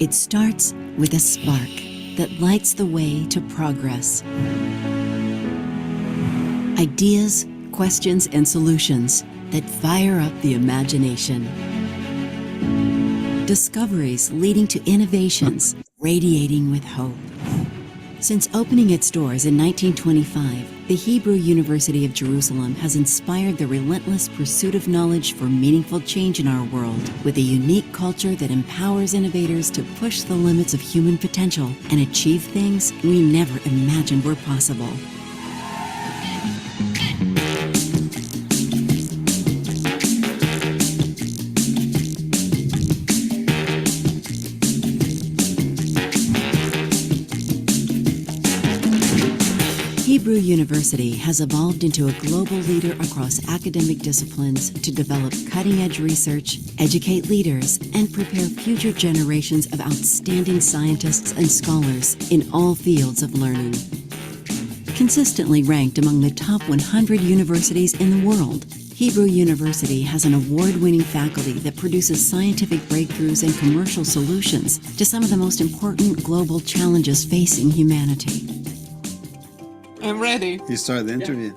It starts with a spark that lights the way to progress. Ideas, questions, and solutions that fire up the imagination. Discoveries leading to innovations radiating with hope. Since opening its doors in 1925, the Hebrew University of Jerusalem has inspired the relentless pursuit of knowledge for meaningful change in our world, with a unique culture that empowers innovators to push the limits of human potential and achieve things we never imagined were possible. Hebrew University has evolved into a global leader across academic disciplines to develop cutting-edge research, educate leaders, and prepare future generations of outstanding scientists and scholars in all fields of learning. Consistently ranked among the top 100 universities in the world, Hebrew University has an award-winning faculty that produces scientific breakthroughs and commercial solutions to some of the most important global challenges facing humanity. I'm ready. You start the interview.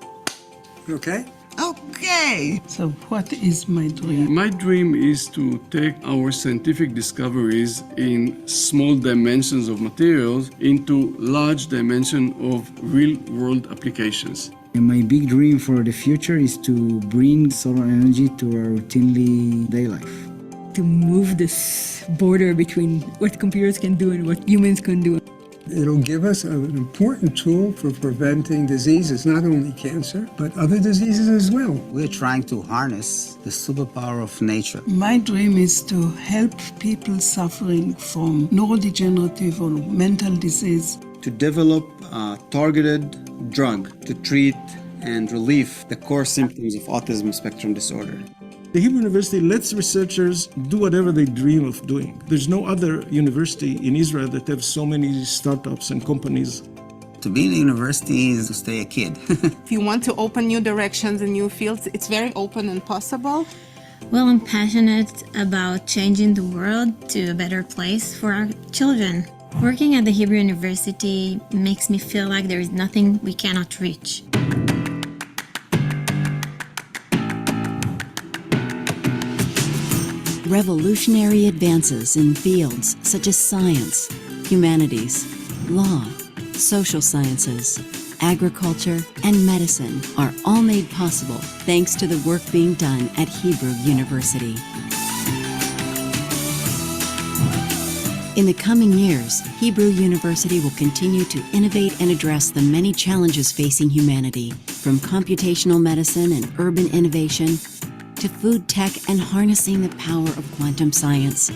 You okay? Okay. So what is my dream? My dream is to take our scientific discoveries in small dimensions of materials into large dimension of real-world applications. And my big dream for the future is to bring solar energy to our routinely day life. To move this border between what computers can do and what humans can do. It'll give us an important tool for preventing diseases, not only cancer, but other diseases as well. We're trying to harness the superpower of nature. My dream is to help people suffering from neurodegenerative or mental disease. To develop a targeted drug to treat and relieve the core symptoms of autism spectrum disorder. The Hebrew University lets researchers do whatever they dream of doing. There's no other university in Israel that have so many startups and companies. To be in a university is to stay a kid. If you want to open new directions and new fields, it's very open and possible. Well, I'm passionate about changing the world to a better place for our children. Working at the Hebrew University makes me feel like there is nothing we cannot reach. Revolutionary advances in fields such as science, humanities, law, social sciences, agriculture, and medicine are all made possible thanks to the work being done at Hebrew University. In the coming years, Hebrew University will continue to innovate and address the many challenges facing humanity, from computational medicine and urban innovation to food tech and harnessing the power of quantum science.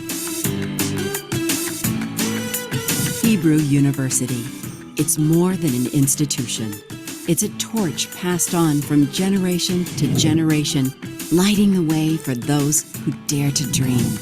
Hebrew University. It's more than an institution. It's a torch passed on from generation to generation, lighting the way for those who dare to dream.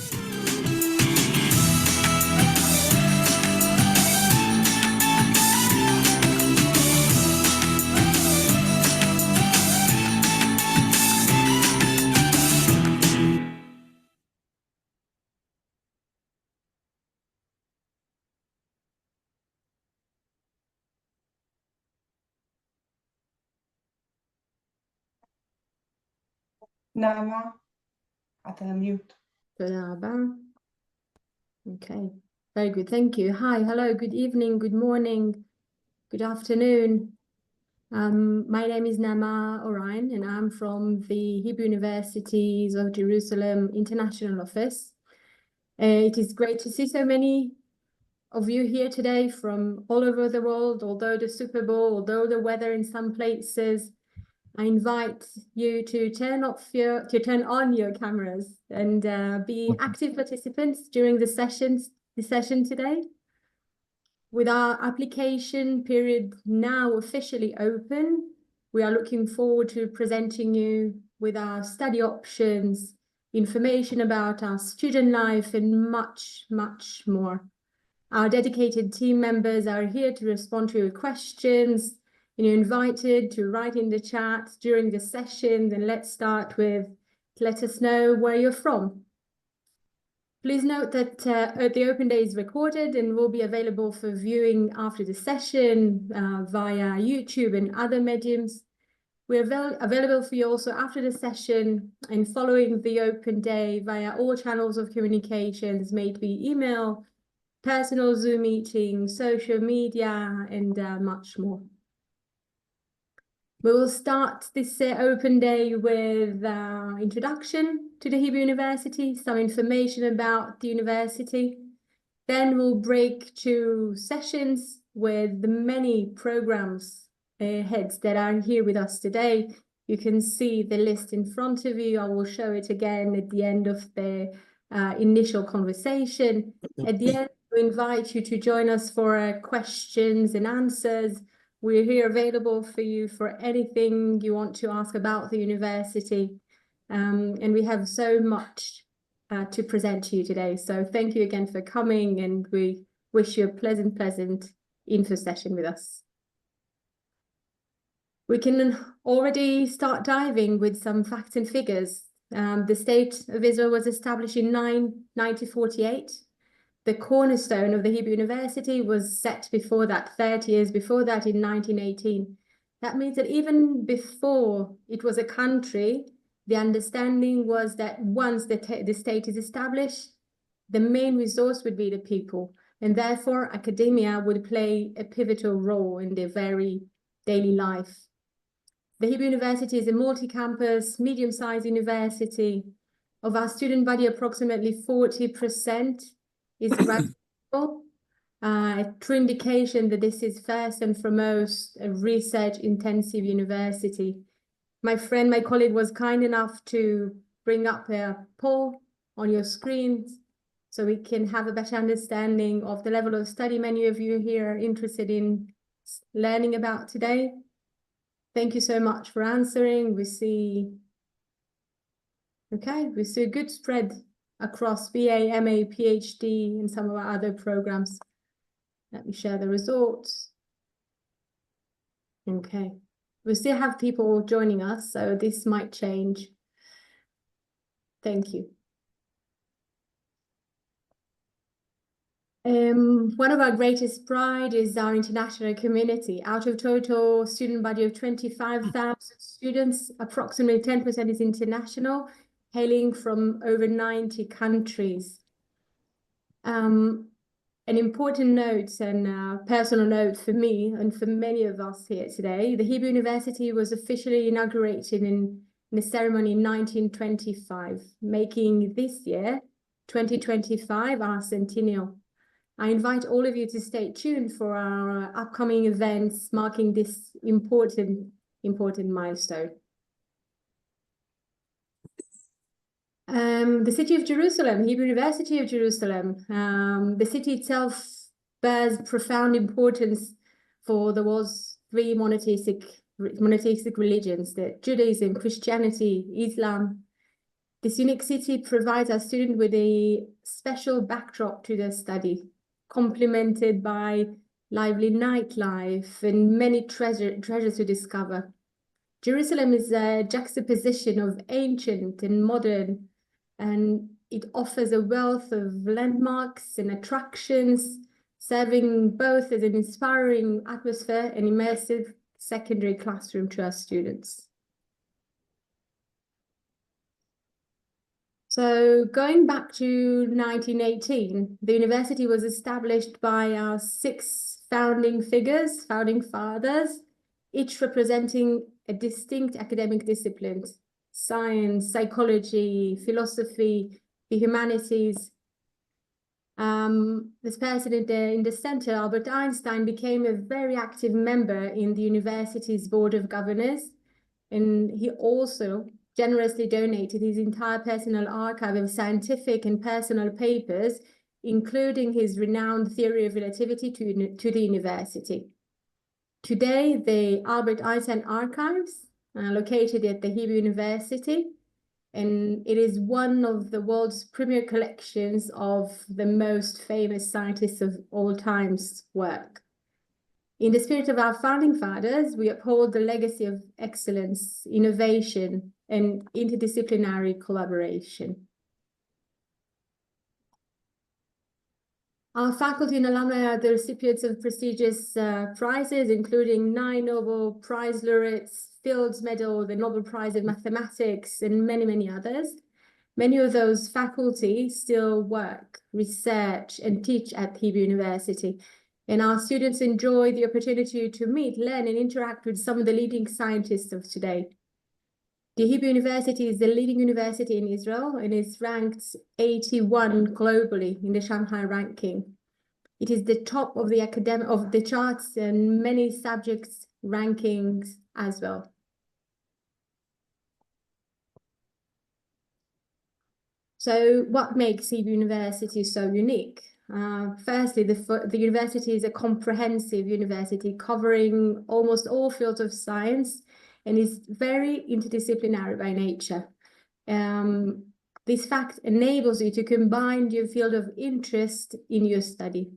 נעמה, את על המיוט. תודה רבה. Okay, very good, thank you. Hi, hello, good evening, good morning, good afternoon. My name is Nama Orion and I'm from the Hebrew Universities of Jerusalem International Office. It is great to see so many of you here today from all over the world. Although the Super Bowl, although the weather in some places, I invite you to turn on your cameras and be active participants during the session today. With our application period now officially open, we are looking forward to presenting you with our study options, information about our student life, and much, much more. Our dedicated team members are here to respond to your questions. You're invited to write in the chat during the session, and let's start with, let us know where you're from. Please note that the Open Day is recorded and will be available for viewing after the session via YouTube and other mediums. We're available for you also after the session and following the Open Day via all channels of communications, may it be email, personal Zoom meeting, social media, and much more. We will start this Open Day with introduction to the Hebrew University, some information about the university. Then we'll break to sessions with the many programs heads that are here with us today. You can see the list in front of you. I will show it again at the end of the initial conversation. At the end, we invite you to join us for questions and answers. We're here available for you for anything you want to ask about the university. And we have so much to present to you today. So thank you again for coming, and we wish you a pleasant info session with us. We can already start diving with some facts and figures. The State of Israel was established in 1948. The cornerstone of the Hebrew University was set before that, 30 years before that, in 1918. That means that even before it was a country, the understanding was that once the state is established, the main resource would be the people, and therefore academia would play a pivotal role in their very daily life. The Hebrew University is a multi-campus, medium-sized university. Of our student body, approximately 40% is graduate, a true indication that this is first and foremost a research-intensive university. My colleague was kind enough to bring up a poll on your screens so we can have a better understanding of the level of study many of you here are interested in learning about today. Thank you so much for answering. We see a good spread across BA, MA, PhD, and some of our other programs. Let me share the results. Okay, we still have people joining us, so this might change. Thank you. One of our greatest pride is our international community. Out of total student body of 25,000 students, approximately 10% is international, hailing from over 90 countries. An important note and personal note for me and for many of us here today, the Hebrew University was officially inaugurated in a ceremony in 1925, making this year, 2025, our centennial. I invite all of you to stay tuned for our upcoming events marking this important milestone. The city of Jerusalem, Hebrew University of Jerusalem, the city itself bears profound importance for the world's three monotheistic religions, the Judaism, Christianity, Islam. This unique city provides our students with a special backdrop to their study, complemented by lively nightlife and many treasures to discover. Jerusalem is a juxtaposition of ancient and modern, and it offers a wealth of landmarks and attractions, serving both as an inspiring atmosphere and immersive secondary classroom to our students. So going back to 1918, the university was established by our 6 founding fathers, each representing a distinct academic discipline: science, psychology, philosophy, the humanities. This person in the center, Albert Einstein, became a very active member in the university's board of governors, and he also generously donated his entire personal archive of scientific and personal papers, including his renowned theory of relativity, to the university. Today, the Albert Einstein Archives are located at the Hebrew University, and it is one of the world's premier collections of the most famous scientists of all time's work. In the spirit of our founding fathers, we uphold the legacy of excellence, innovation, and interdisciplinary collaboration. Our faculty and alumni are the recipients of prestigious prizes, including 9 Nobel Prize laureates, Fields Medal, the Nobel Prize in Mathematics, and many, many others. Many of those faculty still work, research, and teach at Hebrew University. And our students enjoy the opportunity to meet, learn, and interact with some of the leading scientists of today. The Hebrew University is the leading university in Israel and is ranked 81 globally in the Shanghai ranking. It is the top of the charts and many subjects rankings as well. So what makes Hebrew University so unique? Firstly, the university is a comprehensive university covering almost all fields of science and is very interdisciplinary by nature. This fact enables you to combine your field of interest in your study.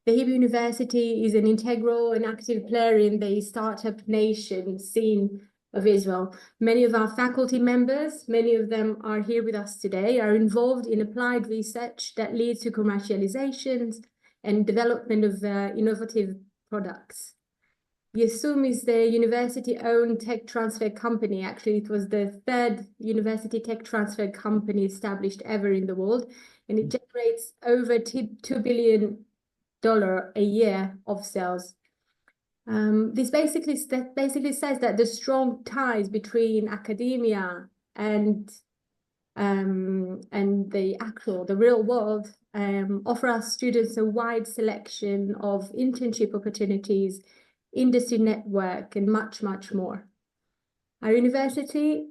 The Hebrew University is an integral and active player in the startup nation scene of Israel. Many of our faculty members, many of them are here with us today, are involved in applied research that leads to commercializations and development of innovative products. Yesum is the university-owned tech transfer company. Actually, it was the 3rd university tech transfer company established ever in the world, and it generates over $2 billion a year of sales. This basically says that the strong ties between academia and the real world offer our students a wide selection of internship opportunities, industry network, and much, much more. Our university,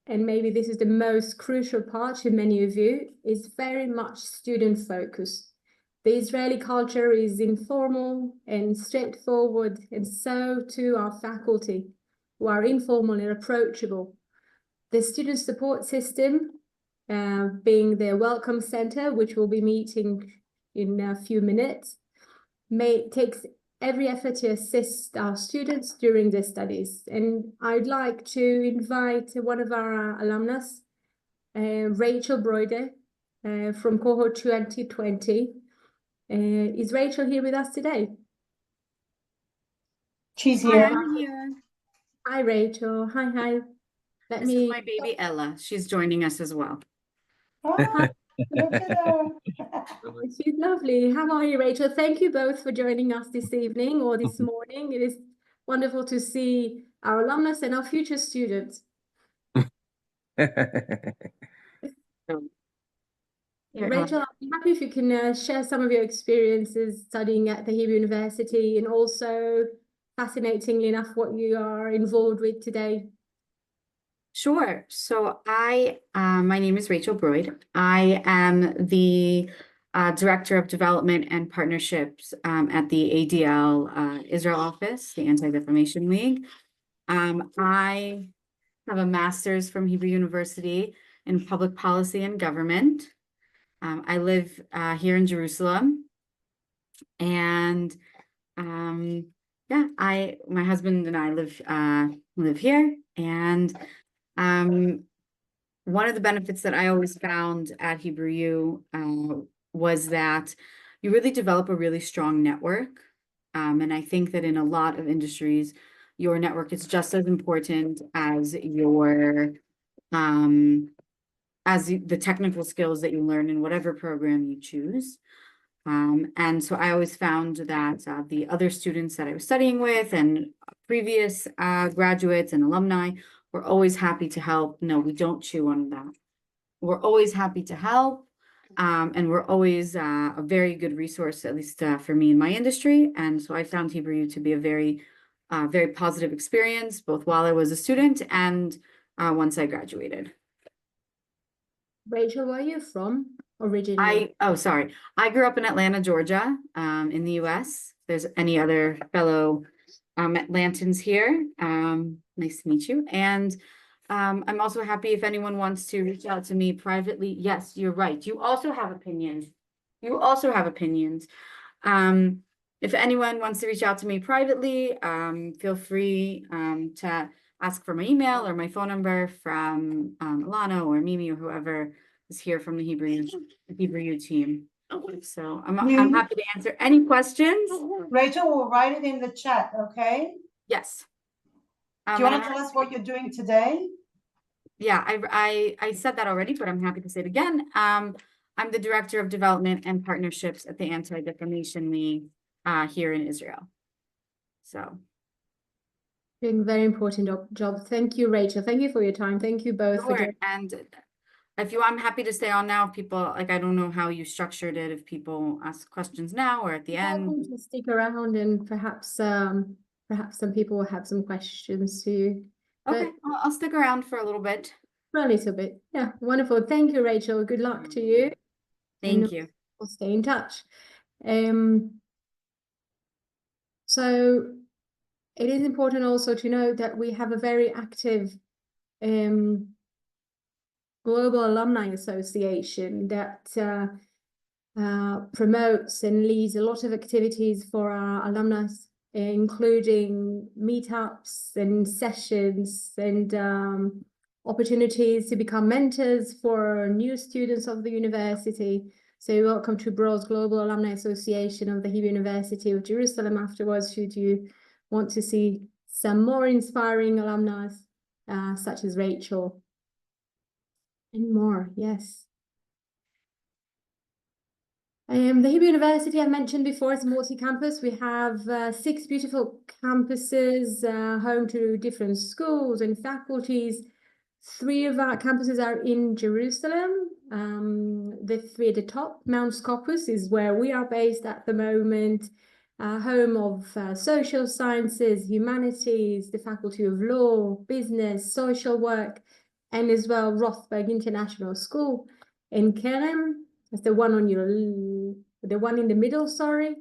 and maybe this is the most crucial part to many of you, is very much student focused. The Israeli culture is informal and straightforward, and so too our faculty, who are informal and approachable. The student support system, being the welcome center, which we'll be meeting in a few minutes, takes every effort to assist our students during their studies. And I'd like to invite one of our alumnus, Rachel Broide, from cohort 2020. Is Rachel here with us today? She's Hi, here. I'm here. Hi, Rachel. Hi. This is my baby Ella. She's joining us as well. Oh, look at her. She's lovely. How are you, Rachel? Thank you both for joining us this evening or this morning. It is wonderful to see our alumnus and our future students. Rachel, I'd be happy if you can share some of your experiences studying at the Hebrew University and also, fascinatingly enough, what you are involved with today. Sure. So my name is Rachel Broide. I am the Director of Development and Partnerships at the ADL Israel office, the Anti-Defamation League. I have a master's from Hebrew University in Public Policy and Government. I live here in Jerusalem, and my husband and I live here, and one of the benefits that I always found at Hebrew U was that you really develop a really strong network, and I think that in a lot of industries, your network is just as important as your the technical skills that you learn in whatever program you choose. And so I always found that the other students that I was studying with and previous graduates and alumni were always happy to help. No, we don't chew on that. We're always happy to help. And we're always a very good resource, at least for me in my industry. And so I found Hebrew U to be a very positive experience, both while I was a student and once I graduated. Rachel, where are you from originally? I grew up in Atlanta, Georgia, in the US. If there's any other fellow Atlantans here, nice to meet you. And I'm also happy if anyone wants to reach out to me privately. Yes, you're right. You also have opinions. If anyone wants to reach out to me privately, feel free to ask for my email or my phone number from Alana or Mimi or whoever is here from the Hebrew U team. So I'm happy to answer any questions. Rachel will write it in the chat, okay? Yes. Do you want to tell us what you're doing today? Yeah, I said that already, but I'm happy to say it again. I'm the Director of Development and Partnerships at the Anti-Defamation League here in Israel. So. Doing a very important job. Thank you, Rachel. Thank you for your time. Thank you both for doing. And if you, I'm happy to stay on now. If people, like, I don't know how you structured it. If people ask questions now or at the end. Just stick around and perhaps some people will have some questions too. Okay, I'll stick around for a little bit. For a little bit. Yeah, wonderful. Thank you, Rachel. Good luck to you. Thank you. We'll stay in touch. So it is important also to note that we have a very active Global Alumni Association that promotes and leads a lot of activities for our alumni, including meetups and sessions and opportunities to become mentors for new students of the university. So welcome to Broad's Global Alumni Association of the Hebrew University of Jerusalem afterwards, should you want to see some more inspiring alumni such as Rachel. And more, yes. The Hebrew University, I mentioned before, is multi-campus. We have 6 beautiful campuses, home to different schools and faculties. 3 of our campuses are in Jerusalem. The 3 at the top, Mount Scopus, is where we are based at the moment, home of social sciences, humanities, the Faculty of Law, Business, Social Work, and as well Rothberg International School in Kerem. That's the one on the one in the middle, sorry.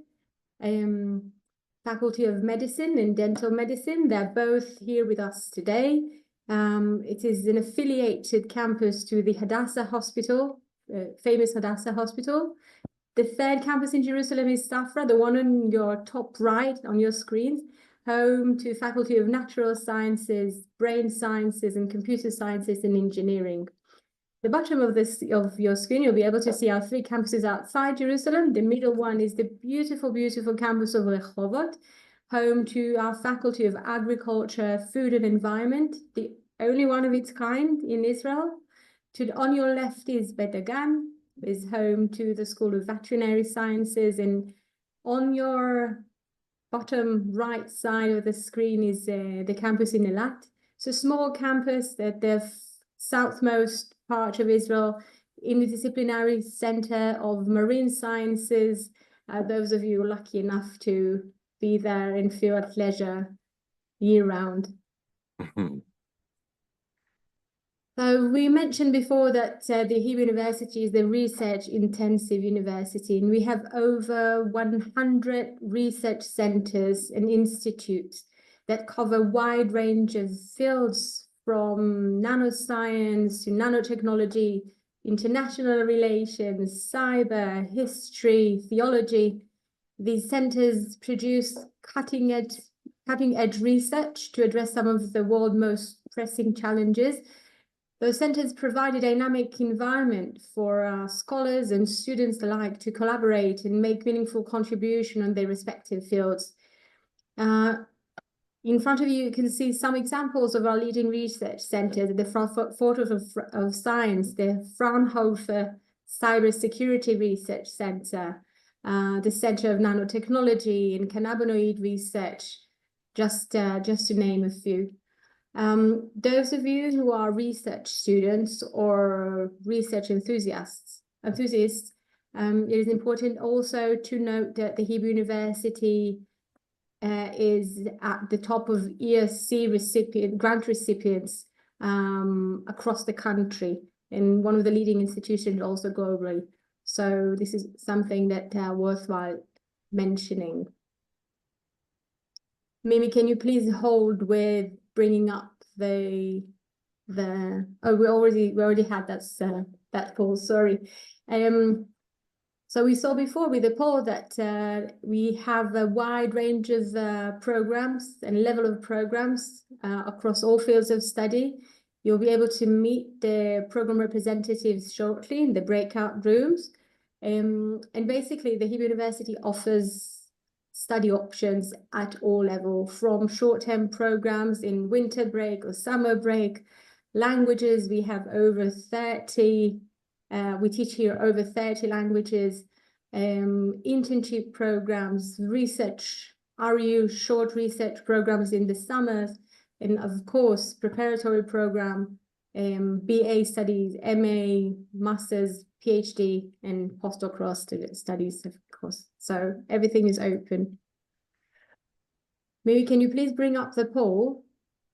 Faculty of Medicine and Dental Medicine. They're both here with us today. It is an affiliated campus to the Hadassah Hospital, famous Hadassah Hospital. The 3rd campus in Jerusalem is Safra, the one on your top right on your screens, home to Faculty of Natural Sciences, Brain Sciences, and Computer Sciences and Engineering. The bottom of your screen, you'll be able to see our 3 campuses outside Jerusalem. The middle one is the beautiful, beautiful campus of Rehovot, home to our Faculty of Agriculture, Food and Environment, the only one of its kind in Israel. On your left is Bet Dagan, is home to the School of Veterinary Sciences, and on your bottom right side of the screen is the campus in Eilat. It's a small campus at the southmost part of Israel, in the Disciplinary Center of Marine Sciences. Those of you lucky enough to be there and feel at leisure year-round. So we mentioned before that the Hebrew University is the research-intensive university, and we have over 100 research centers and institutes that cover a wide range of fields, from nanoscience to nanotechnology, international relations, cyber, history, theology. These centers produce cutting-edge research to address some of the world's most pressing challenges. Those centers provide a dynamic environment for scholars and students alike to collaborate and make meaningful contribution on their respective fields. In front of you, you can see some examples of our leading research centers: the Frankfurt of Science, the Fraunhofer Cybersecurity Research Center, the Center of Nanotechnology and Cannabinoid Research, just to name a few. Those of you who are research students or research enthusiasts, it is important also to note that the Hebrew University is at the top of ESC grant recipients across the country, and one of the leading institutions also globally. So this is something that worthwhile mentioning. Mimi, can you please hold with bringing up we already had that poll, sorry. So we saw before with the poll that we have a wide range of programs and level of programs across all fields of study. You'll be able to meet the program representatives shortly in the breakout rooms. And basically, the Hebrew University offers study options at all levels, from short-term programs in winter break or summer break. Languages, we have over 30, we teach here over 30 languages, internship programs, research, RU short research programs in the summers, and of course, preparatory program, BA studies, MA, Masters, PhD, and postdoctoral studies, of course. So everything is open. Maybe can you please bring up the poll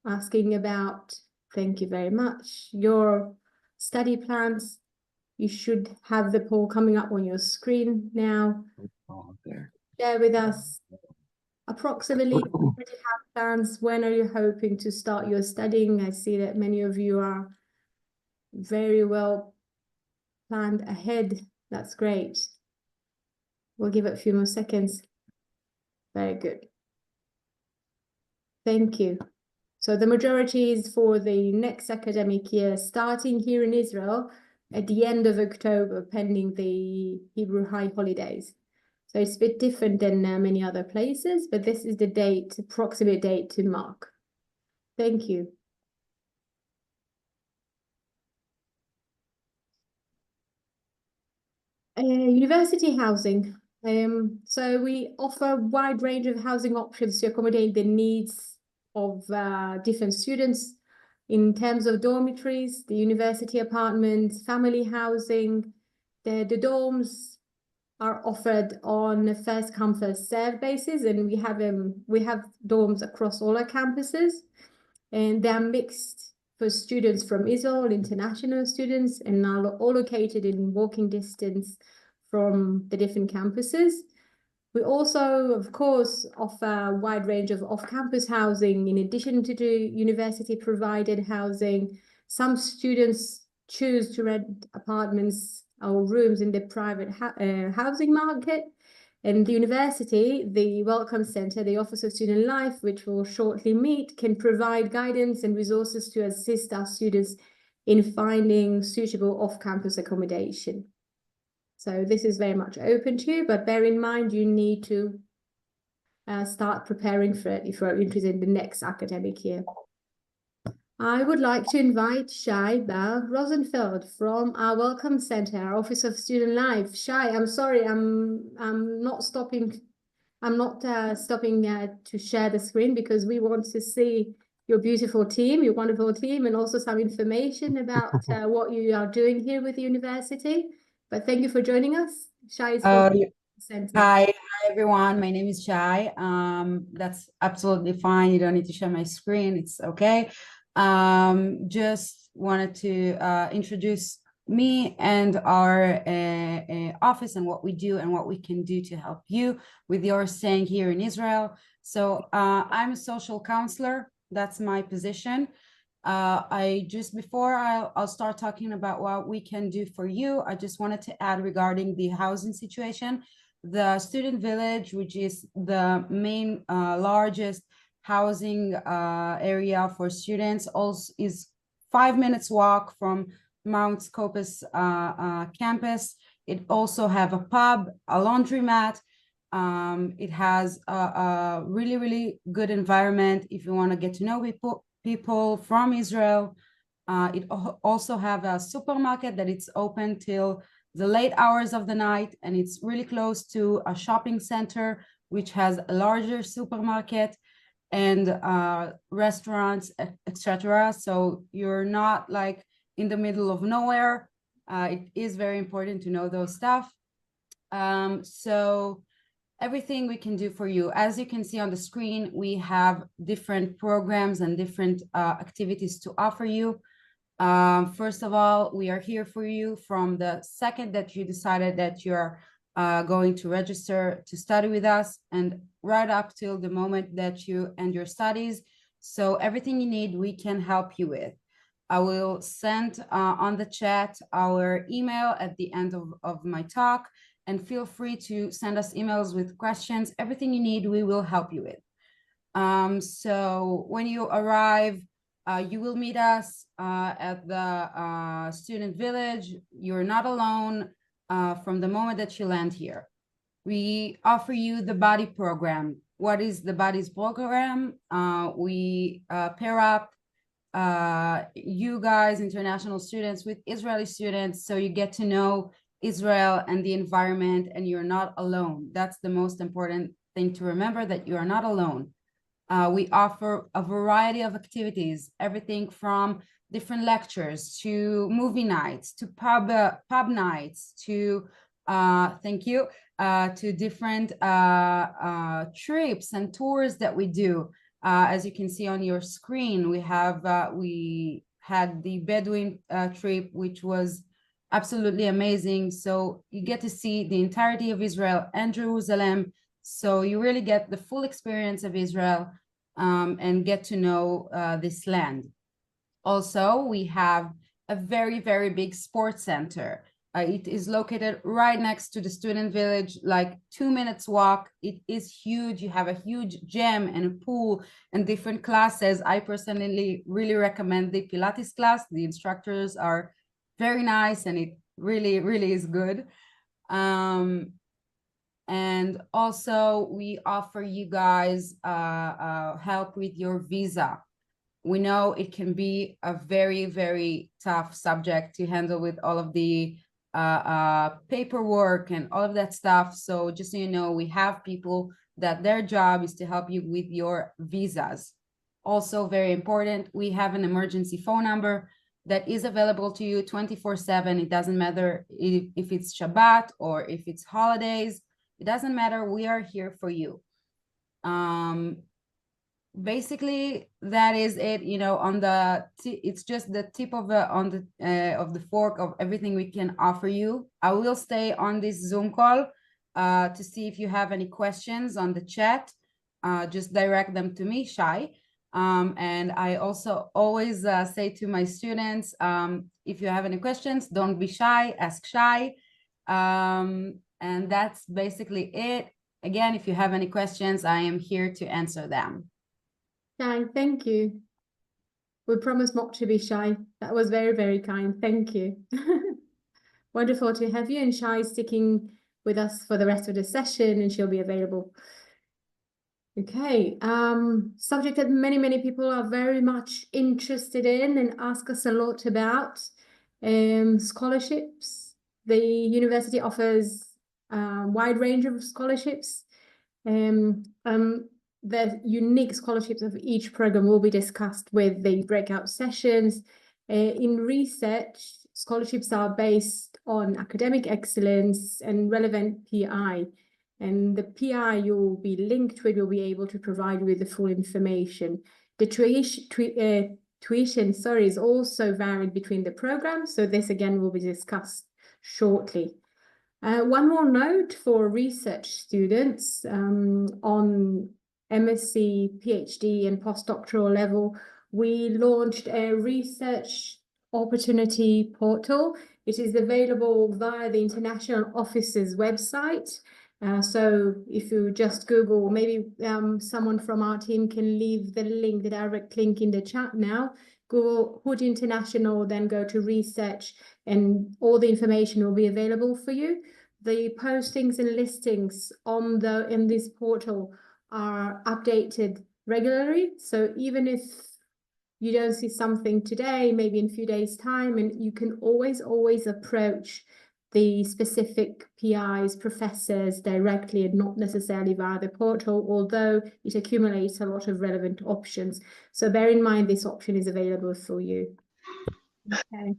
asking about, thank you very much, your study plans. You should have the poll coming up on your screen now. Share with us approximately plans. When are you hoping to start your studying? I see that many of you are very well planned ahead. That's great. We'll give it a few more seconds. Very good. Thank you. So the majority is for the next academic year, starting here in Israel at the end of October, pending the Hebrew High holidays. So it's a bit different than many other places, but this is the date, approximate date to mark. Thank you. University housing. So we offer a wide range of housing options to accommodate the needs of different students in terms of dormitories, the university apartments, family housing. The dorms are offered on a first come first served basis, and we have dorms across all our campuses, and they are mixed for students from Israel, international students, and are all located in walking distance from the different campuses. We also, of course, offer a wide range of off-campus housing in addition to the university-provided housing. Some students choose to rent apartments or rooms in the private housing market. And the university, the Welcome Center, the Office of Student Life, which will shortly meet, can provide guidance and resources to assist our students in finding suitable off-campus accommodation. So this is very much open to you, but bear in mind you need to start preparing for it if you're interested in the next academic year. I would like to invite Shai Bar Rosenfeld from our Welcome Center, our Office of Student Life. Shai, I'm sorry, I'm not stopping. I'm not stopping to share the screen because we want to see your beautiful team, your wonderful team, and also some information about what you are doing here with the university. But thank you for joining us. Shai is from the Center. Hi, everyone. My name is Shai. That's absolutely fine. You don't need to share my screen. It's okay. Just wanted to introduce me and our office and what we do and what we can do to help you with your staying here in Israel. So I'm a social counselor. That's my position. Before I'll start talking about what we can do for you, I just wanted to add regarding the housing situation. The student village, which is the main largest housing area for students, also is 5 minutes walk from Mount Scopus campus. It also have a pub, a laundromat. It has a really, really good environment if you want to get to know people from Israel. It also have a supermarket that it's open till the late hours of the night, and it's really close to a shopping center, which has a larger supermarket and restaurants, etc. So you're not like in the middle of nowhere. It is very important to know those stuff. So everything we can do for you. As you can see on the screen, we have different programs and different activities to offer you. First of all, we are here for you from the second that you decided that you're going to register to study with us, and right up till the moment that you end your studies. So everything you need, we can help you with. I will send on the chat our email at the end of my talk, and feel free to send us emails with questions. Everything you need, we will help you with. So when you arrive, you will meet us at the student village. You're not alone. from the moment that you land here. We offer you the body program. What is the bodies program? We pair up you guys, international students, with Israeli students, so you get to know Israel and the environment, and you're not alone. That's the most important thing to remember, that you are not alone. We offer a variety of activities, everything from different lectures to movie nights to pub nights to thank you to different trips and tours that we do. As you can see on your screen, we had the Bedouin trip, which was absolutely amazing. So you get to see the entirety of Israel and Jerusalem. So you really get the full experience of Israel and get to know this land. Also, we have a very, very big sports center. It is located right next to the student village, like 2 minutes walk. It is huge. You have a huge gym and a pool and different classes. I personally really recommend the Pilates class. The instructors are very nice and it really, really is good. And also we offer you guys help with your visa. We know it can be a very, very tough subject to handle with all of the paperwork and all of that stuff. So just so you know, we have people that their job is to help you with your visas. Also very important, we have an emergency phone number that is available to you 24/7. It doesn't matter if it's Shabbat or if it's holidays. It doesn't matter. We are here for you. Basically, that is it. You know, on the it's just the tip of the fork of everything we can offer you. I will stay on this Zoom call to see if you have any questions on the chat. Just direct them to me, Shai. And I also always say to my students, if you have any questions, don't be shy, ask Shai. And that's basically it. Again, if you have any questions, I am here to answer them. Shai, thank you. We promise not to be shy. That was very, very kind. Thank you. Wonderful to have you, and Shai sticking with us for the rest of the session, and she'll be available. Okay, subject that many, many people are very much interested in and ask us a lot about, scholarships. The university offers a wide range of scholarships. The unique scholarships of each program will be discussed with the breakout sessions. In research, scholarships are based on academic excellence and relevant PI. And the PI you'll be linked with will be able to provide you with the full information. The tuition, is also varied between the programs. So this again will be discussed shortly. One more note for research students on MSc, PhD and postdoctoral level, we launched a research opportunity portal. It is available via the International Office's website. So if you just Google, maybe someone from our team can leave the link, the direct link in the chat now. Google HUJI International, then go to research and all the information will be available for you. The postings and listings in this portal are updated regularly. So even if you don't see something today, maybe in a few days' time, and you can always approach the specific PIs, professors directly and not necessarily via the portal, although it accumulates a lot of relevant options. So bear in mind this option is available for you. Okay.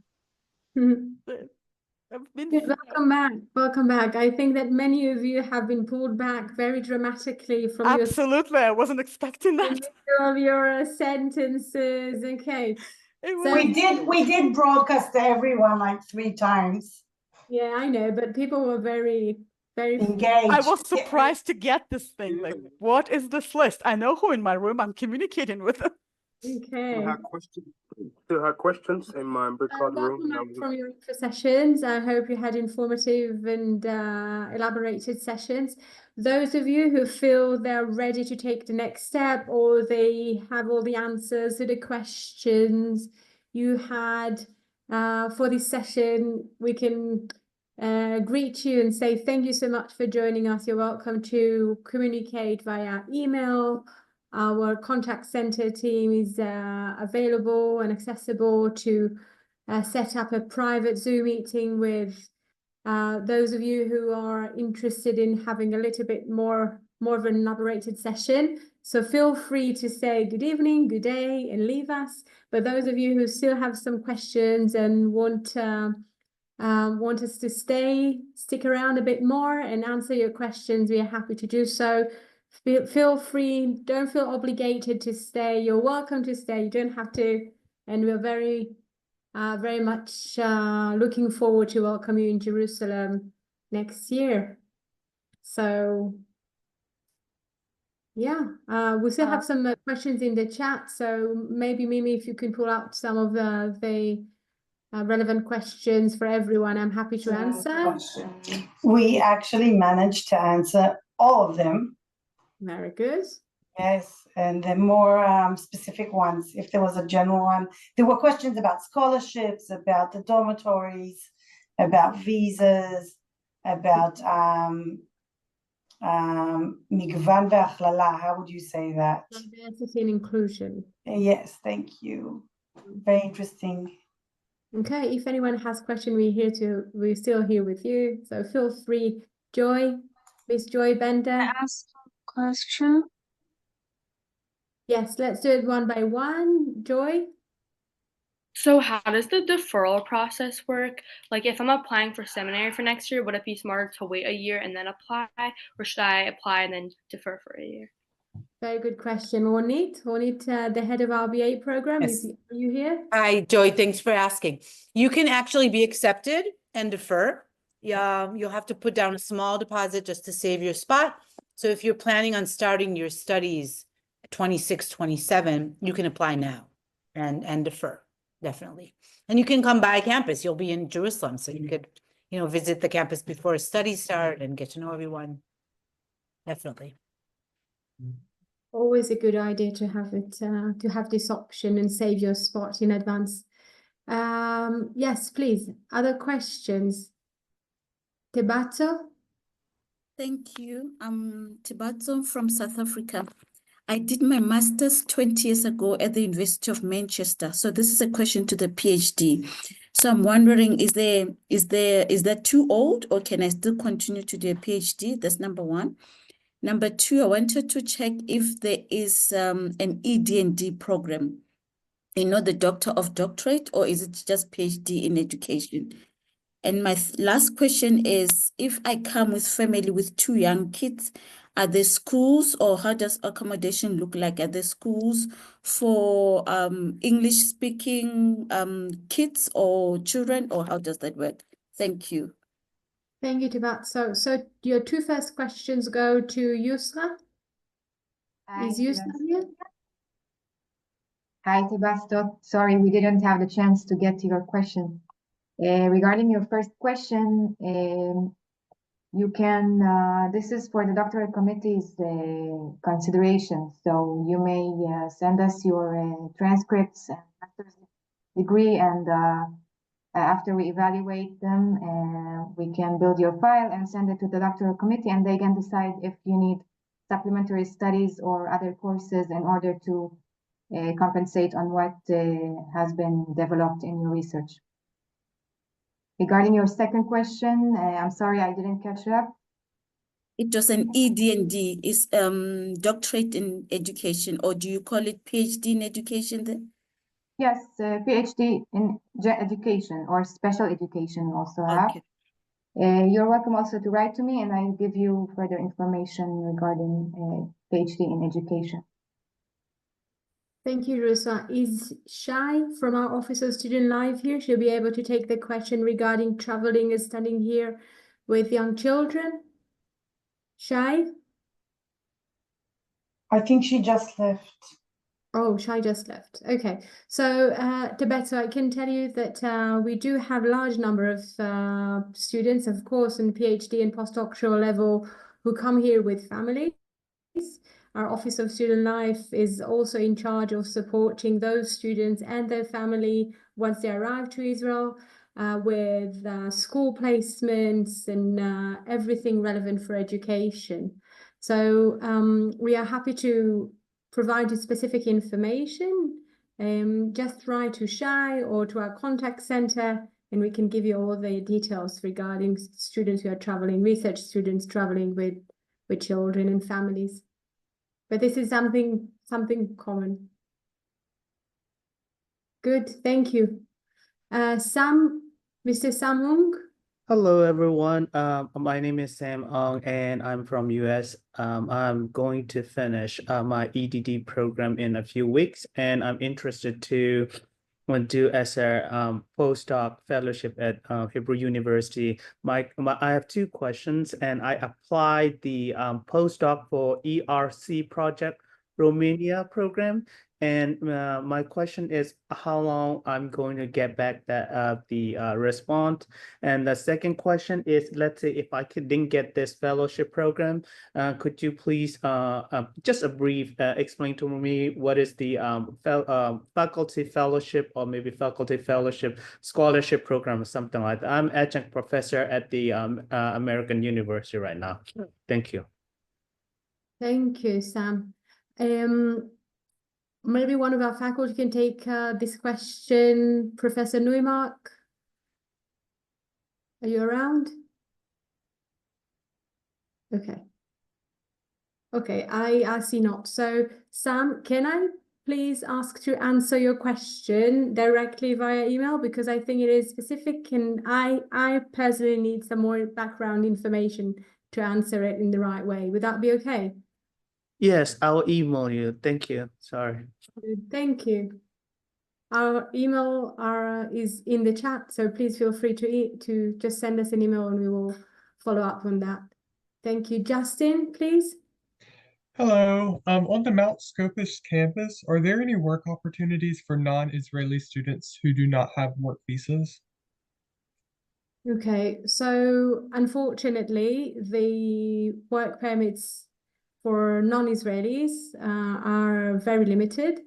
Good, welcome back. Welcome back. I think that many of you have been pulled back very dramatically from Absolutely, I wasn't expecting that. Of your sentences. Okay. We did broadcast to everyone like 3 times. Yeah, I know, but people were very, very engaged. I was surprised to get this thing. Like, what is this list? I know who in my room. I'm communicating with them. Okay. To have questions in my record room. From your info sessions. I hope you had informative and elaborated sessions. Those of you who feel they're ready to take the next step or they have all the answers to the questions you had for this session, we can greet you and say thank you so much for joining us. You're welcome to communicate via email. Our contact center team is available and accessible to set up a private Zoom meeting with those of you who are interested in having a little bit more of an elaborated session. So feel free to say good evening, good day, and leave us. But those of you who still have some questions and want us to stick around a bit more and answer your questions, we are happy to do so. Feel free, don't feel obligated to stay. You're welcome to stay, you don't have to. And we're very much looking forward to welcome you in Jerusalem next year. So yeah, we still have some questions in the chat. So maybe Mimi, if you can pull out some of the relevant questions for everyone, I'm happy to answer. We actually managed to answer all of them. Very good. Yes, and the more specific ones, if there was a general one. There were questions about scholarships, about the dormitories, about visas, about migvan ve'achlala. How would you say that? Diversity and inclusion. Yes, thank you. Very interesting. Okay, if anyone has question, we're still here with you. So feel free. Joy, Miss Joy Bender. Can I ask a question? Yes, let's do it one by one. Joy? So how does the deferral process work? Like if I'm applying for seminary for next year, would it be smarter to wait a year and then apply? Or should I apply and then defer for a year? Very good question. Ronit, the head of our BA program, Yes. are you here? Hi, Joy. Thanks for asking. You can actually be accepted and defer. You'll have to put down a small deposit just to save your spot. So if you're planning on starting your studies 26, 27, you can apply now and defer, definitely. And you can come by campus. You'll be in Jerusalem, so you could, visit the campus before studies start and get to know everyone. Definitely. Always a good idea to have this option and save your spot in advance. Yes, please. Other questions? Tebato? Thank you. I'm Tebato from South Africa. I did my master's 20 years ago at the University of Manchester. So this is a question to the PhD. So I'm wondering, is that too old, or can I still continue to do a PhD? That's number one. Number two, I wanted to check if there is an ED&D program, the Doctor of Doctorate, or is it just PhD in education? And my last question is, if I come with family with 2 young kids, are there schools, or how does accommodation look like? Are there schools for English-speaking kids or children, or how does that work? Thank you. Thank you, Tebato. So your 2 first questions go to Yusra. Is Yusra here? Hi, Tebato. Sorry, we didn't have the chance to get to your question. Regarding your first question, you can, this is for the doctorate committee's consideration. So you may send us your transcripts and master's degree, and after we evaluate them, we can build your file and send it to the doctoral committee, and they can decide if you need supplementary studies or other courses in order to compensate on what has been developed in your research. Regarding your second question, I'm sorry, I didn't catch up. It was an ED&D, is doctorate in education, or do you call it PhD in education then? Yes, PhD in education or special education also have. Okay. You're welcome also to write to me, and I'll give you further information regarding PhD in education. Thank you, Rosa. Is Shai from our Office of Student Life here? She'll be able to take the question regarding traveling and studying here with young children. Shai? I think she just left. Oh, Shai just left. Okay. So, Tebato, I can tell you that we do have a large number of students, of course, in PhD and postdoctoral level who come here with families. Our Office of Student Life is also in charge of supporting those students and their family once they arrive to Israel. with school placements and everything relevant for education. So we are happy to provide you specific information. Just write to HUJI or to our contact center, and we can give you all the details regarding students who are traveling, research students traveling with children and families. But this is something common. Good, thank you. Mr. Samung. Hello, everyone. My name is Sam Ong, and I'm from US. I'm going to finish my EDD program in a few weeks, and I'm interested to do as a postdoc fellowship at Hebrew University. I have two questions, and I applied the postdoc for ERC project Romania program. And my question is how long I'm going to get back the response. And the second question is, let's say if I didn't get this fellowship program, could you please just a brief explain to me what is the faculty fellowship or maybe faculty fellowship scholarship program or something like that. I'm adjunct professor at the American University right now. Thank you. Thank you, Sam. Maybe one of our faculty can take this question. Professor Nuymark, are you around? Okay. Okay, I see not. So Sam, can I please ask to answer your question directly via email, because I think it is specific and I personally need some more background information to answer it in the right way. Would that be okay? Yes, I'll email you. Thank you. Sorry. Thank you. Our email is in the chat, so please feel free to just send us an email and we will follow up on that. Thank you. Justin, please. Hello. On the Mount Scopus campus, are there any work opportunities for non-Israeli students who do not have work visas? Okay, so unfortunately, the work permits for non-Israelis are very limited.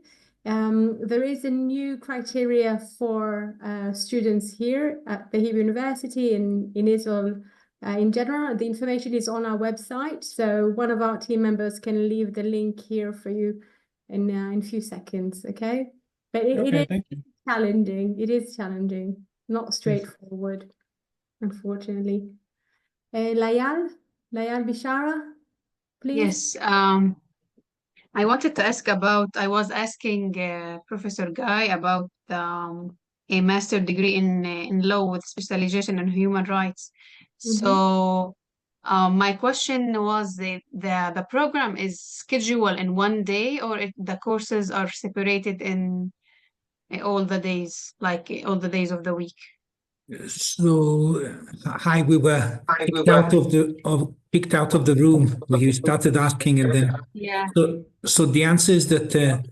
There is a new criteria for students here at the Hebrew University in Israel in general. The information is on our website, so one of our team members can leave the link here for you in a few seconds, okay? But it is challenging. It is challenging, not straightforward, unfortunately. Layal Bishara, please. Yes, I wanted to ask about, I was asking Professor Guy about a master degree in law with specialization in human rights. So my question was the program is scheduled in one day, or the courses are separated in all the days, like all the days of the week? So, hi, we were picked out of the room where you started asking, and then Yeah. So the answer is that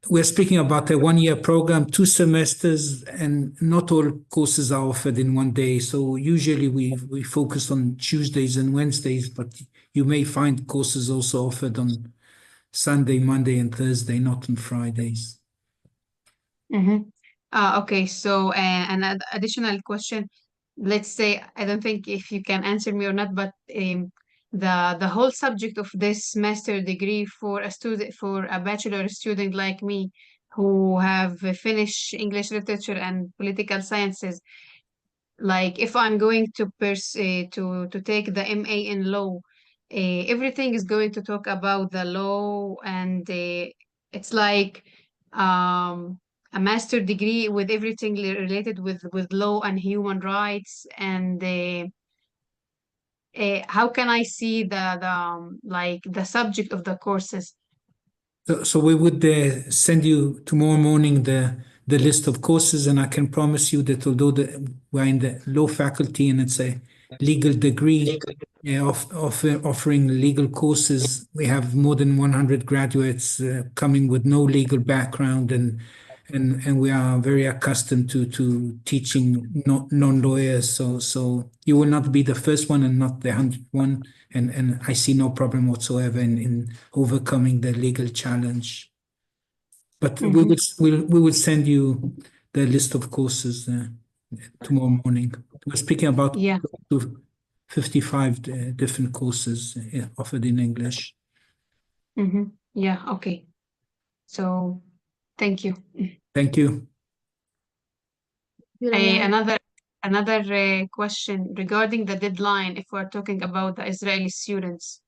we're speaking about a one-year program, 2 semesters, and not all courses are offered in one day. So usually we focus on Tuesdays and Wednesdays, but you may find courses also offered on Sunday, Monday, and Thursday, not on Fridays. Okay, so an additional question. Let's say, I don't think if you can answer me or not, but the whole subject of this master degree for a student, for a bachelor student like me, who have finished English literature and political sciences, like if I'm going to take the MA in law, everything is going to talk about the law, and it's like a master degree with everything related with law and human rights. And how can I see like the subject of the courses? So we would send you tomorrow morning the list of courses, and I can promise you that although we're in the law faculty and it's a legal degree offering legal courses, we have more than 100 graduates coming with no legal background, and we are very accustomed to teaching non-lawyers. So you will not be the first one and not the 100th one, and I see no problem whatsoever in overcoming the legal challenge. But we will send you the list of courses there. tomorrow morning. We're speaking about Yeah. 55 different courses offered in English. Yeah, okay. So thank you. Thank you. Another question regarding the deadline, if we're talking about the Israeli students,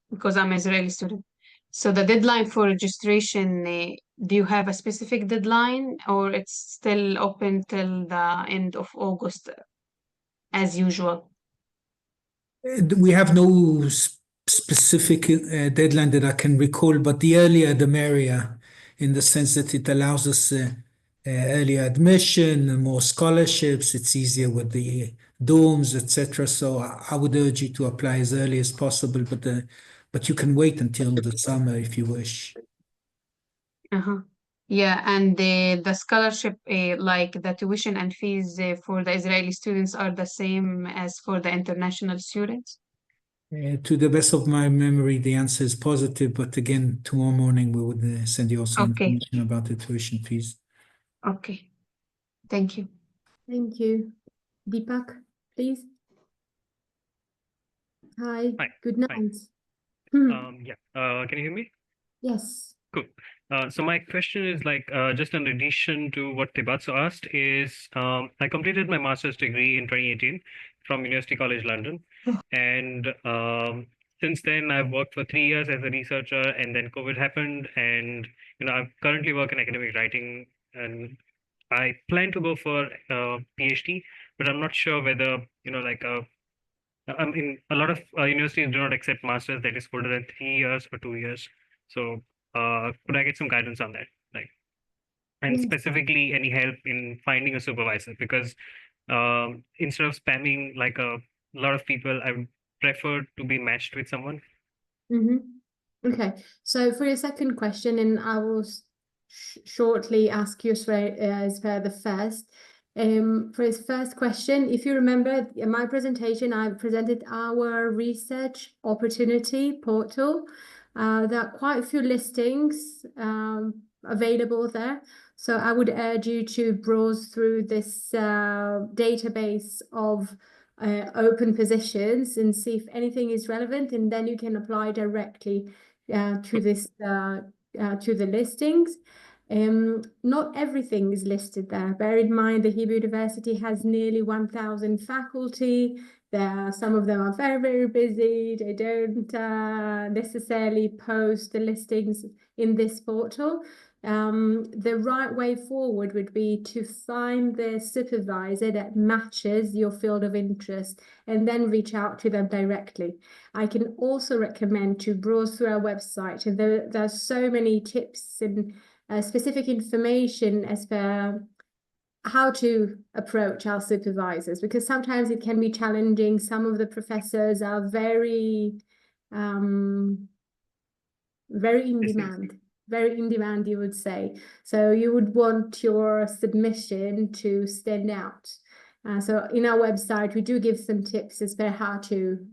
because I'm an Israeli student. So the deadline for registration, do you have a specific deadline or it's still open till the end of August as usual? We have no specific deadline that I can recall, but the earlier the merrier, in the sense that it allows us earlier admission, more scholarships. It's easier with the dorms, etc. So I would urge you to apply as early as possible, but you can wait until the summer if you wish. Yeah, and the scholarship, like the tuition and fees for the Israeli students are the same as for the international students? To the best of my memory, the answer is positive, but again, tomorrow morning we would send you also information about the tuition fees. Okay, thank you. Thank you. Deepak, please. Hi, Hi. good Hi. night. Can you hear me? Yes. Cool. So my question is just in addition to what Tibatso asked is, I completed my master's degree in 2018 from University College London. And since then I've worked for 3 years as a researcher, and then COVID happened, and I currently work in academic writing, and I plan to go for a PhD, but I'm not sure whether, I mean, a lot of universities do not accept masters that is older than 3 years or 2 years. So could I get some guidance on that? And Yes. specifically any help in finding a supervisor? Because instead of spamming like a lot of people, I would prefer to be matched with someone. Okay, so for your second question, and I will shortly ask you as per the first. For his first question, if you remember in my presentation, I presented our research opportunity portal. There are quite a few listings available there. So I would urge you to browse through this database of open positions and see if anything is relevant, and then you can apply directly to this to the listings. Not everything is listed there. Bear in mind the Hebrew University has nearly 1,000 faculty. Some of them are very, very busy. They don't necessarily post the listings in this portal. The right way forward would be to find the supervisor that matches your field of interest and then reach out to them directly. I can also recommend to browse through our website, and there are so many tips and specific information as per how to approach our supervisors, because sometimes it can be challenging. Some of the professors are very very in demand, you would say. So you would want your submission to stand out. So in our website, we do give some tips as per how to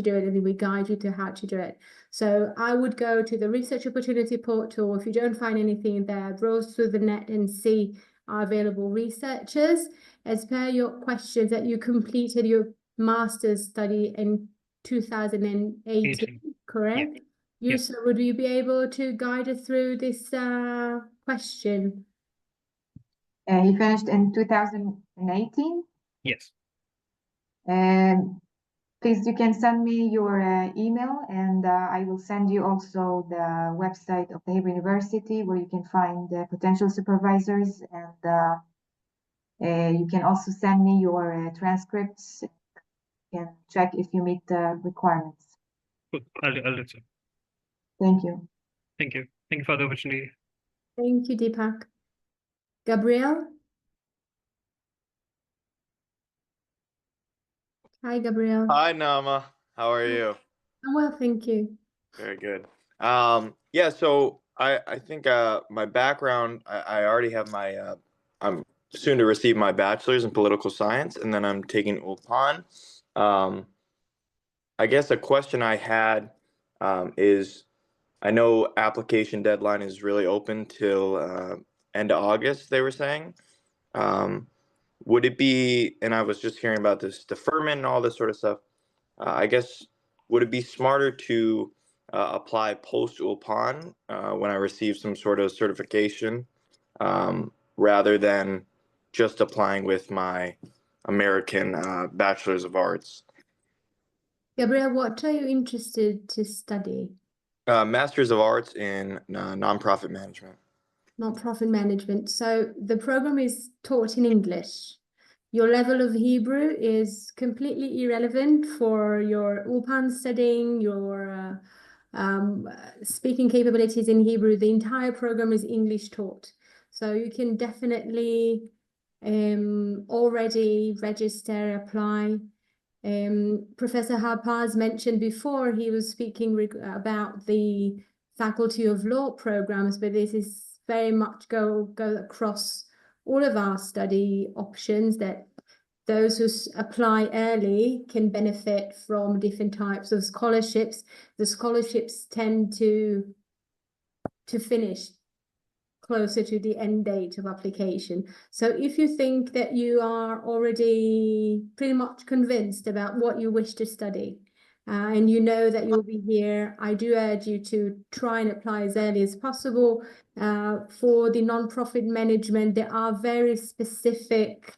do it, and we guide you to how to do it. So I would go to the Research Opportunity portal. If you don't find anything there, browse through the net and see our available researchers. As per your questions, that you completed your master's study in 2018, correct? Yusuf, would you be able to guide us through this question? He finished in 2018. Yes. Please, you can send me your email, and I will send you also the website of the Hebrew University where you can find potential supervisors, and you can also send me your transcripts. You can check if you meet the requirements. Cool. I'll do so. Thank you. Thank you. Thank you for the opportunity. Thank you, Deepak. Gabrielle? Hi, Gabrielle. Hi, Nama. How are you? I'm well, thank you. Very good. Yeah, so I think my background, I already have my I'm soon to receive my bachelor's in political science, and then I'm taking Ulpan. I guess a question I had is, I know application deadline is really open till end of August, they were saying. would it be, and I was just hearing about this deferment and all this sort of stuff, I guess, would it be smarter to apply post-ULPAN when I receive some sort of certification rather than just applying with my American Bachelor's of Arts? Gabriel, what are you interested to study? Master's of Arts in nonprofit management. Nonprofit management. So the program is taught in English. Your level of Hebrew is completely irrelevant for your ULPAN studying, your speaking capabilities in Hebrew. The entire program is English taught. So you can definitely already register, apply. Professor Harpaz mentioned before, he was speaking about the Faculty of Law programs, but this is very much go across all of our study options, that those who apply early can benefit from different types of scholarships. The scholarships tend to finish closer to the end date of application. So if you think that you are already pretty much convinced about what you wish to study, and you know that you'll be here, I do urge you to try and apply as early as possible. For the nonprofit management, there are very specific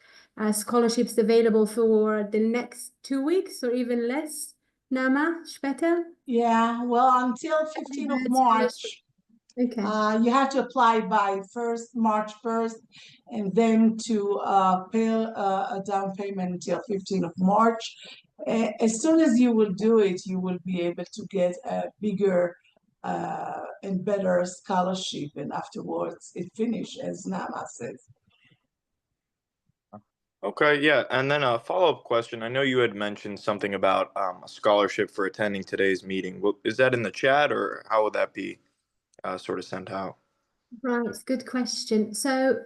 scholarships available for the next 2 weeks or even less. Nama, später? Yeah, well, until 15th of March. Okay. You have to apply by March 1st, and then to pay a down payment until 15th of March. As soon as you will do it, you will be able to get a bigger and better scholarship, and afterwards it finishes, as Nama says. Okay, yeah. And then a follow-up question. I know you had mentioned something about a scholarship for attending today's meeting. Well, is that in the chat, or how would that be sort of sent out? Right, good question. So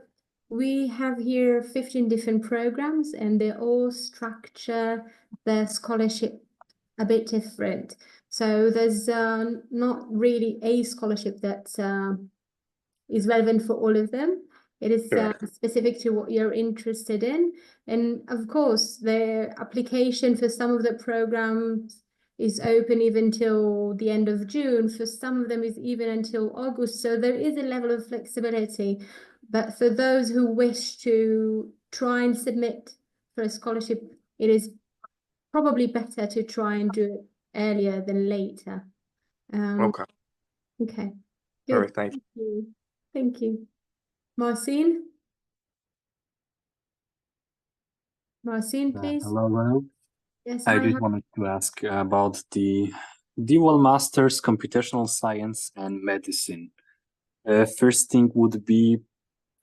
we have here 15 different programs, and they all structure their scholarship a bit different. So there's not really a scholarship that is relevant for all of them. It is specific to what you're interested in. And of course, the application for some of the programs is open even till the end of June. For some of them is even until August. So there is a level of flexibility. But for those who wish to try and submit for a scholarship, it is probably better to try and do it earlier than later. Okay. Okay. All Good. right, thank you. Thank you. Marcin? Marcin, please. Hello. Yes, I hi. just wanted to ask about the dual masters, computational science and medicine. First thing would be,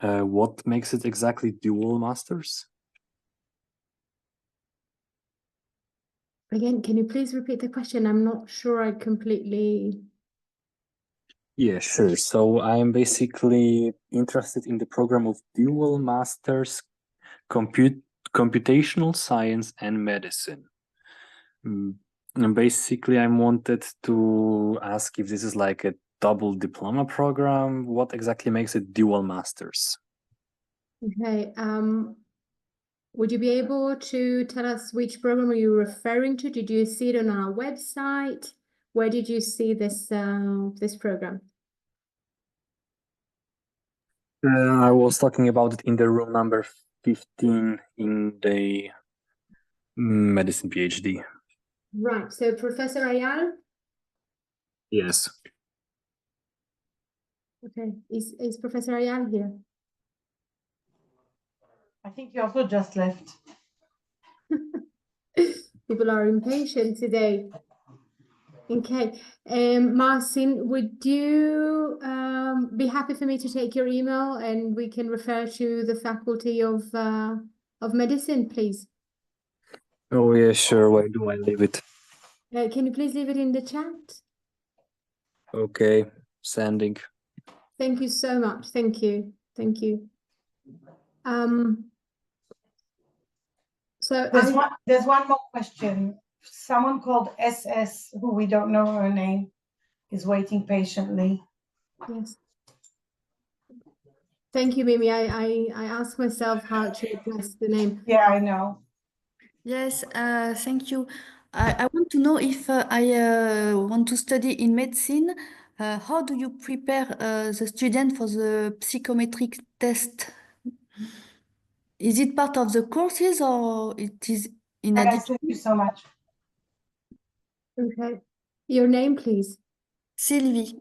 what makes it exactly dual masters? Again, can you please repeat the question? I'm not sure I completely... Yeah, sure. So I'm basically interested in the program of dual masters, computational science and medicine. And basically, I wanted to ask if this is like a double diploma program. What exactly makes it dual masters? Okay. Would you be able to tell us which program are you referring to? Did you see it on our website? Where did you see this this program? I was talking about it in the room number 15 in the medicine PhD. Right. So Professor Ayal? Yes. Okay. Is Professor Ayal here? I think he also just left. People are impatient today. Okay. Marcin, would you be happy for me to take your email and we can refer to the Faculty of Medicine, please? Oh, yeah, sure. Where do I leave it? Can you please leave it in the chat? Okay, sending. Thank you so much. Thank you. Thank you. So there's one more question. Someone called SS, who we don't know her name, is waiting patiently. Yes. Thank you, Mimi. I asked myself how to address the name. Yeah, I know. Yes, thank you. I want to know if I want to study in medicine, how do you prepare the student for the psychometric test? Is it part of the courses or it is in Yes, addition? thank you so much. Okay. Your name, please. Sylvie.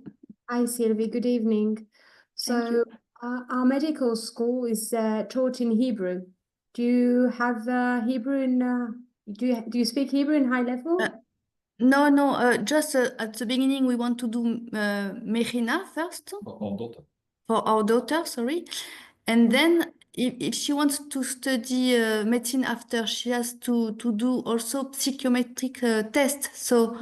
Hi, Sylvie. Good evening. Thank So, you. our medical school is taught in Hebrew. Do you have Hebrew in? Do you speak Hebrew in high level? No, just at the beginning, we want to do Mechina first. For our daughter, sorry. And then if she wants to study medicine after, she has to do also psychometric test. So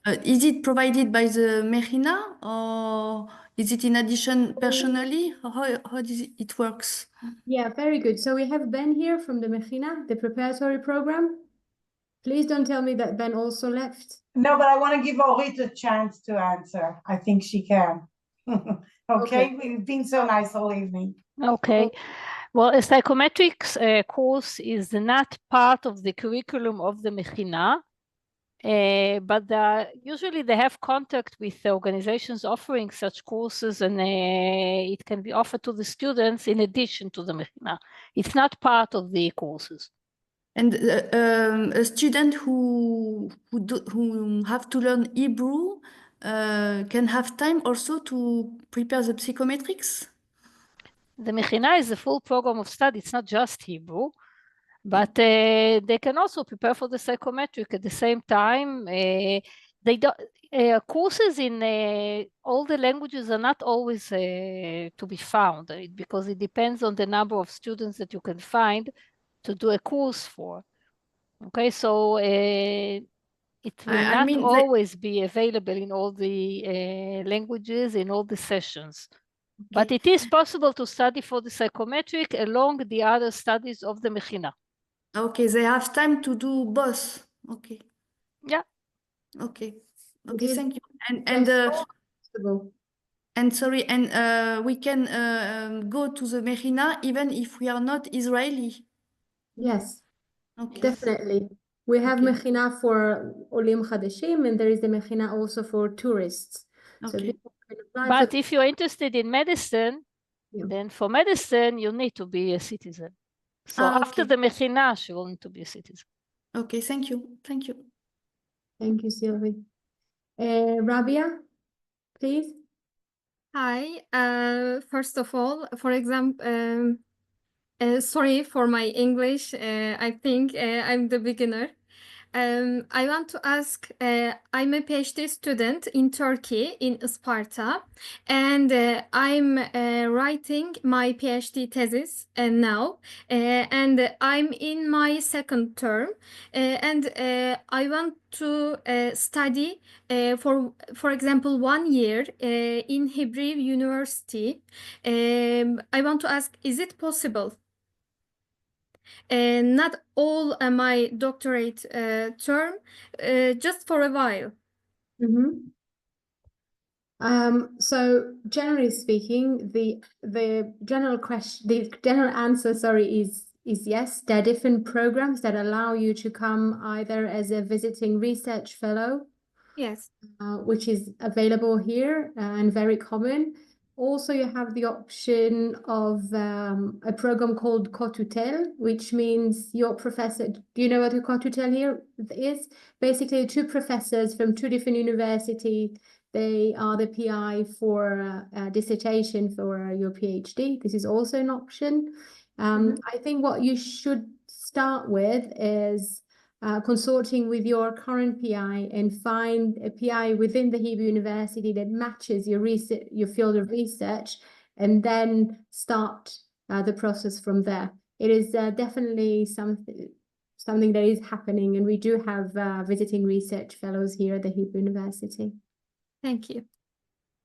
is it provided by the Mechina or is it in addition personally? How does it works? Yeah, very good. So we have Ben here from the Mechina, the preparatory program. Please don't tell me that Ben also left. No, but I want to give Orit a chance to answer. I think she can. Okay, we've been so nice all evening. Okay. Well, a psychometrics course is not part of the curriculum of the Mechina, but usually they have contact with the organizations offering such courses, and it can be offered to the students in addition to the Mechina. It's not part of the courses. And a student who have to learn Hebrew can have time also to prepare the psychometrics? The Mechina is a full program of study. It's not just Hebrew, but they can also prepare for the psychometric at the same time. They don't. Courses in all the languages are not always to be found because it depends on the number of students that you can find to do a course for. Okay, so it will I not mean, always be available in all the languages, in all the sessions. But it is possible to study for the psychometric along the other studies of the Mechina. Okay, they have time to do both. Okay. Yeah. Okay. It Okay, is thank you. possible. And sorry, and we can go to the Mechina even if we are not Israeli. Yes, Okay. definitely. We have Okay. Mechina for Olim Chadashim, and there is the Mechina also for tourists. So Okay. people can apply But for. if you're interested in medicine, then for medicine, you need to be a citizen. So after the Mechina, you will need to be a citizen. Okay, thank you. Thank you. Thank you, Sylvie. Rabia, please. Hi. First of all, for example, sorry for my English. I think I'm the beginner. I want to ask, I'm a PhD student in Turkey, in Sparta, and I'm writing my PhD thesis now, and I'm in my second term, and I want to study for example, 1 year in Hebrew University. I want to ask, is it possible? Not all my doctorate term, just for a while. So generally speaking, the general answer, sorry, is yes. There are different programs that allow you to come either as a visiting research fellow, yes, which is available here and very common. Also, you have the option of a program called co-tutel, which means your professor. Do you know what a co-tutel here is? Basically, two professors from two different universities. They are the PI for a dissertation for your PhD. This is also an option. I think what you should start with is consorting with your current PI and find a PI within the Hebrew University that matches your research, your field of research, and then start the process from there. It is definitely something that is happening, and we do have visiting research fellows here at the Hebrew University. Thank you.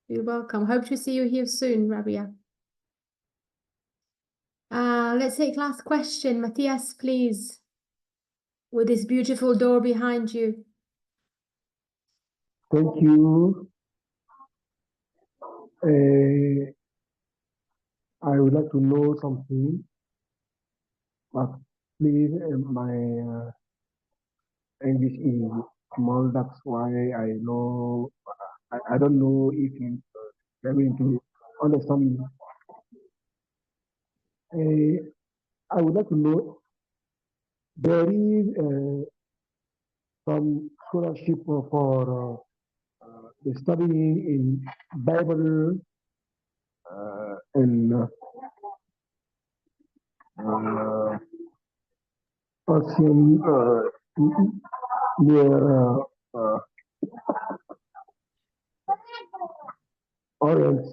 You're welcome. Hope to see you here soon, Rabia. Let's take last question. Matthias, please. With this beautiful door behind you. Thank you. I would like to know something, but please, my English is small. That's why I know. I don't know if you are going to understand me. I would like to know there is some scholarship for studying in Bible and Persian near Orient.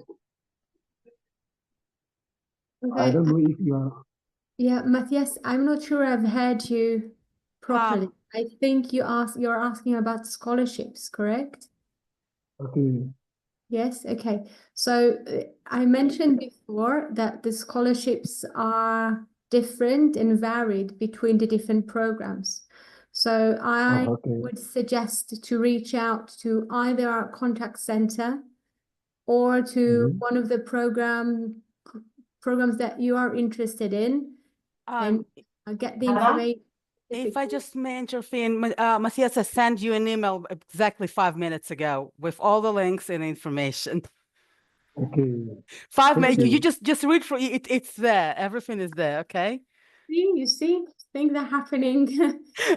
I Okay. don't know if you are. Yeah, Matthias, I'm not sure I've heard you properly. I think you're asking about scholarships, correct? Okay. Yes, okay. So I mentioned before that the scholarships are different and varied between the different programs. So I Okay. would suggest to reach out to either our contact center or to one of the programs that you are interested in and get the information. If I just may intervene, Matthias has sent you an email exactly 5 minutes ago with all the links and information. Okay. 5 Thank minutes. You you. just read through it. It's there. Everything is there. Okay. You see, things are happening.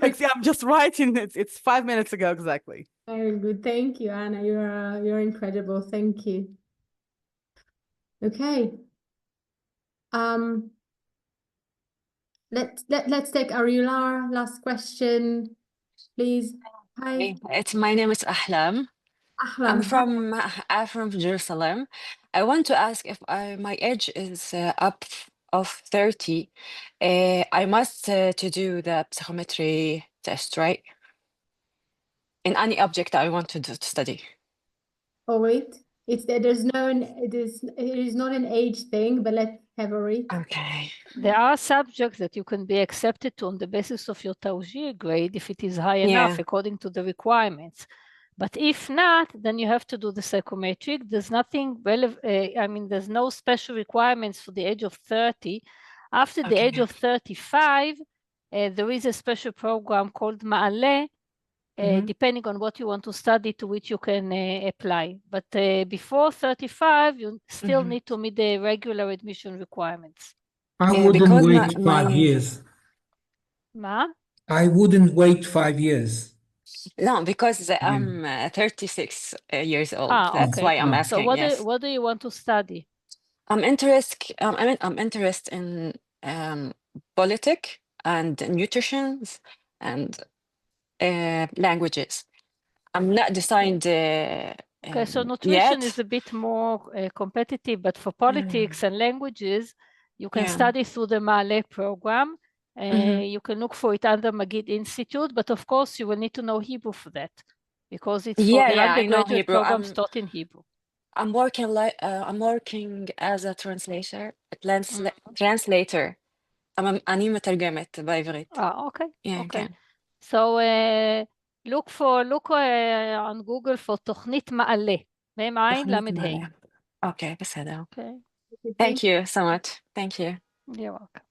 I'm just writing it. It's 5 minutes ago exactly. Very good. Thank you, Anna. You're incredible. Thank you. Okay. Let's take Arula last question, please. Hi. My name is Ahlam. I'm Ahlam. from Jerusalem. I want to ask if my age is up of 30. I must to do the psychometry test, right? In any object I want to study. Oh wait, it is not an age thing, but let's have a read. Okay. There are subjects that you can be accepted to on the basis of your Tawjih grade if it is high enough according to the requirements. But if not, then you have to do the psychometric. There's nothing relevant. There's no special requirements for the age of 30. After the age of 35, there is a special program called Ma'aleh, depending on what you want to study, to which you can apply. But before 35, you still need to meet the regular admission requirements. I wouldn't wait 5 years. Ma? I wouldn't wait 5 years. No, because I'm 36 years old. That's Okay. why I'm asking. So what, yes. what do you want to study? I'm interested in politics and nutrition and languages. I'm not decided Okay, so nutrition yet. is a bit more competitive, but for politics and languages, you can study through the Ma'aleh program. You can look for it under Magid Institute, but of course you will need to know Hebrew for that, because it's for the I know undergraduate Hebrew. programs taught in Hebrew. I'm working as a translator. אני מתרגמת בעברית. Okay. Yeah, Okay. כן. So look on Google for תוכנית מעלה. מ"ע למ"ה. Okay, בסדר. Okay. Thank you so much. Thank you. You're welcome.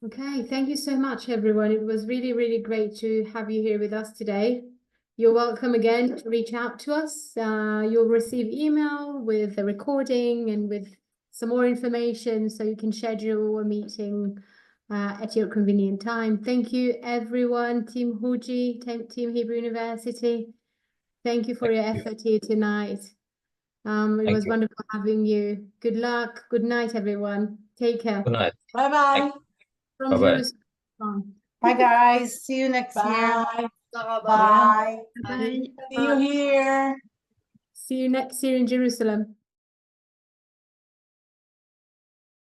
Okay, thank you so much, everyone. It was really, really great to have you here with us today. You're welcome again to reach out to us. You'll receive email with the recording and with some more information so you can schedule a meeting at your convenient time. Thank you, everyone. Team HUJI, Team Hebrew University. Thank you for your effort here tonight. It was wonderful having you. Good luck. Good night, everyone. Take care. Good night. Bye-bye. From Bye-bye. Jerusalem. Bye, guys. See you next year. Bye. Bye. Bye. See you here. See you next year in Jerusalem.